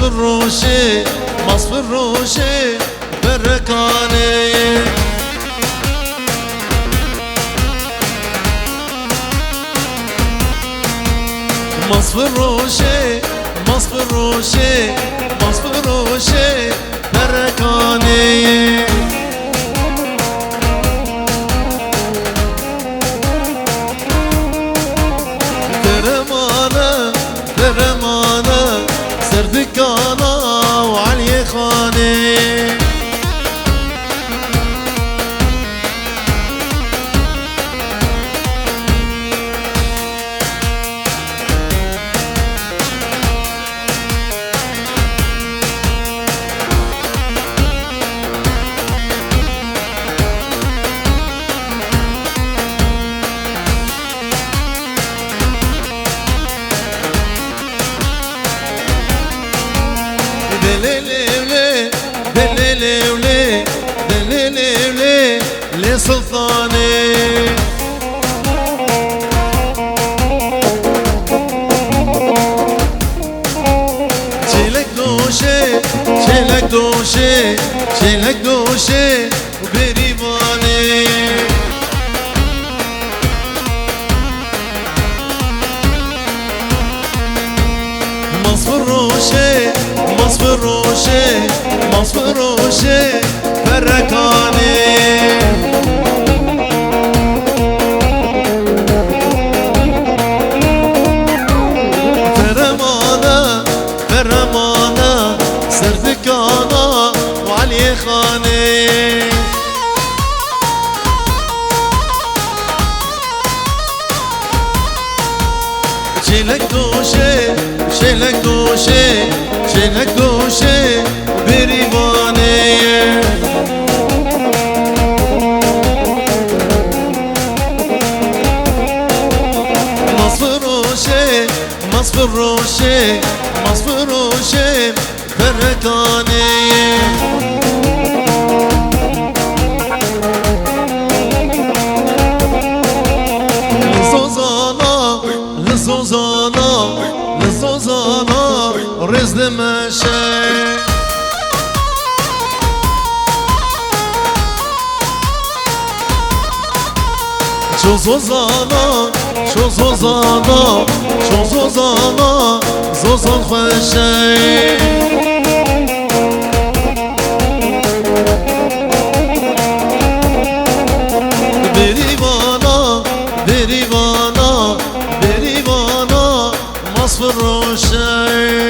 مصفر روشي مصفر روشي بركاني مصفر روشي مصفر روشي مصفر روشي بركاني ترمانه ترمانه سردكانا وعلي خاني سلطاني شيلك دوشي شيلك دوشي شيلك دوشي وبريباني مصفر روشي مصفر روشي مصفر روشي بركاني فرمانه سردكانا وعلي خاني شيلك دوشي شيلك دوشي شيلك دوشي بريباني مصفر روشي مصفر روشي مصفر روشي بركاني لزوزانا لزوزانا لزوزانا رزق ماشي شو زوزانا شو زوزانا شو زوزانا زوزان خوشي بريبانا بريبانا بريبانا مصفر روشي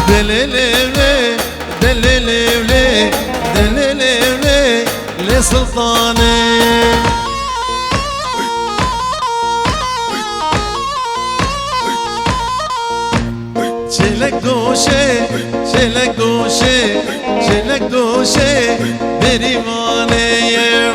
دليلي دليلي دليلي لسلطاني شيلك دوشي شيلك دوشي شيلك دوشي بريباني